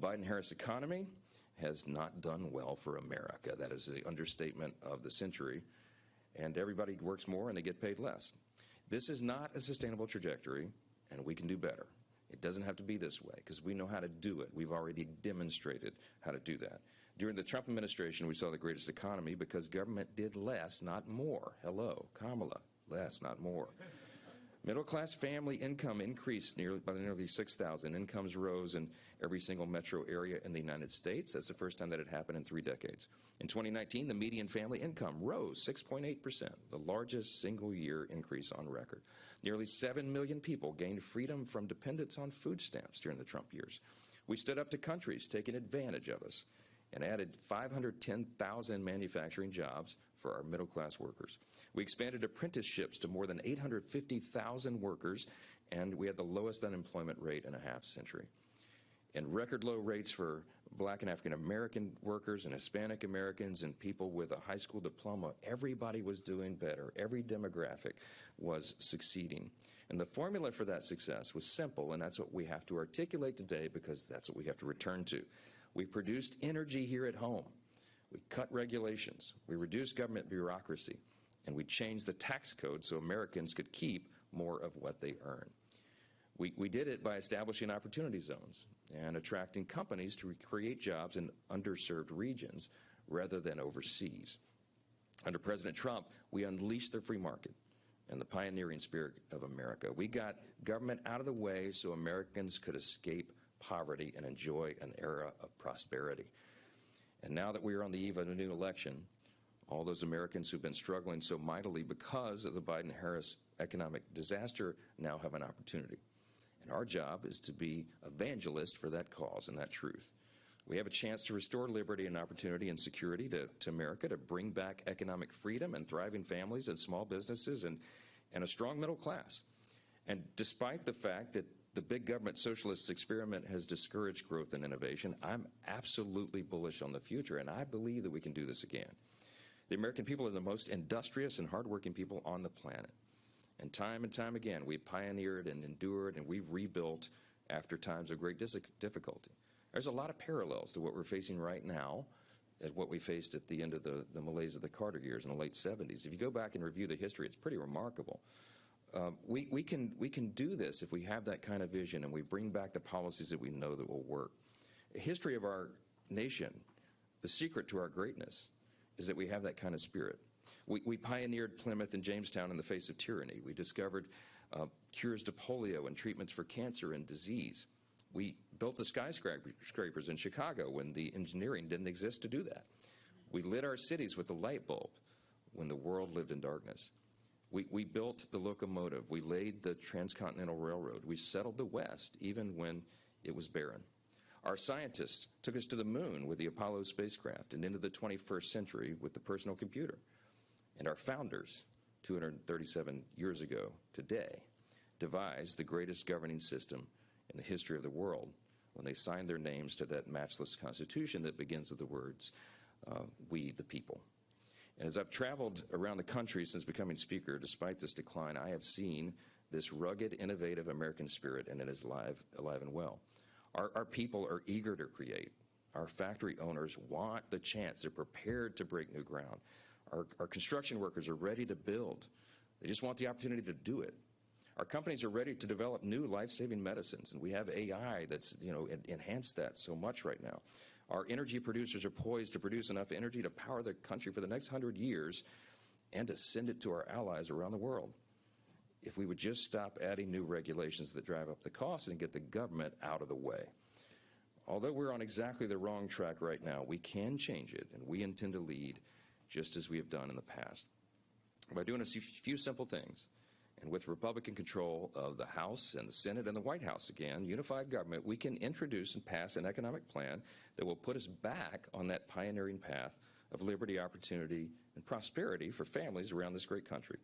Biden-Harris economy has not done well for America. That is the understatement of the century. And everybody works more and they get paid less. This is not a sustainable trajectory, and we can do better. It doesn't have to be this way because we know how to do it. We've already demonstrated how to do that. During the Trump administration, we saw the greatest economy because government did less, not more. Hello, Kamala, less, not more. Middle-class family income increased by nearly 6,000. Incomes rose in every single metro area in the United States. That's the first time that had happened in 3 decades. In 2019, the median family income rose 6.8%, the largest single-year increase on record. Nearly 7 million people gained freedom from dependence on food stamps during the Trump years. We stood up to countries taking advantage of us and added 510,000 manufacturing jobs for our middle-class workers. We expanded apprenticeships to more than 850,000 workers, and we had the lowest unemployment rate in a half-century. And record low rates for black and African-American workers and Hispanic Americans and people with a high school diploma. Everybody was doing better. Every demographic was succeeding. And the formula for that success was simple, and that's what we have to articulate today because that's what we have to return to. We produced energy here at home. We cut regulations. We reduced government bureaucracy. And we changed the tax code so Americans could keep more of what they earn. We did it by establishing opportunity zones and attracting companies to create jobs in underserved regions rather than overseas. Under President Trump, we unleashed the free market and the pioneering spirit of America. We got government out of the way so Americans could escape poverty and enjoy an era of prosperity. And now that we are on the eve of a new election, all those Americans who've been struggling so mightily because of the Biden-Harris economic disaster now have an opportunity. And our job is to be evangelists for that cause and that truth. We have a chance to restore liberty and opportunity and security to America, to bring back economic freedom and thriving families and small businesses and a strong middle class. And despite the fact that the big government socialist experiment has discouraged growth and innovation, I'm absolutely bullish on the future, and I believe that we can do this again. The American people are the most industrious and hardworking people on the planet. And time again, we pioneered and endured, and we've rebuilt after times of great difficulty. There's a lot of parallels to what we're facing right now as what we faced at the end of the malaise of the Carter years in the late 70s. If you go back and review the history, it's pretty remarkable. We can do this if we have that kind of vision and we bring back the policies that we know that will work. The history of our nation, the secret to our greatness, is that we have that kind of spirit. We pioneered Plymouth and Jamestown in the face of tyranny. We discovered cures to polio and treatments for cancer and disease. We built the skyscrapers in Chicago when the engineering didn't exist to do that. We lit our cities with the light bulb when the world lived in darkness. We built the locomotive. We laid the transcontinental railroad. We settled the West even when it was barren. Our scientists took us to the moon with the Apollo spacecraft and into the 21st century with the personal computer. And our founders, 237 years ago today, devised the greatest governing system in the history of the world when they signed their names to that matchless Constitution that begins with the words, we the people. And as I've traveled around the country since becoming Speaker, despite this decline, I have seen this rugged, innovative American spirit, and it is alive and well. Our people are eager to create. Our factory owners want the chance. They're prepared to break new ground. Our construction workers are ready to build. They just want the opportunity to do it. Our companies are ready to develop new life-saving medicines, and we have AI that's, enhanced that so much right now. Our energy producers are poised to produce enough energy to power the country for the next 100 years and to send it to our allies around the world. If we would just stop adding new regulations that drive up the cost and get the government out of the way. Although we're on exactly the wrong track right now, we can change it, and we intend to lead just as we have done in the past. By doing a few simple things, and with Republican control of the House and the Senate and the White House again, unified government, we can introduce and pass an economic plan that will put us back on that pioneering path of liberty, opportunity, and prosperity for families around this great country.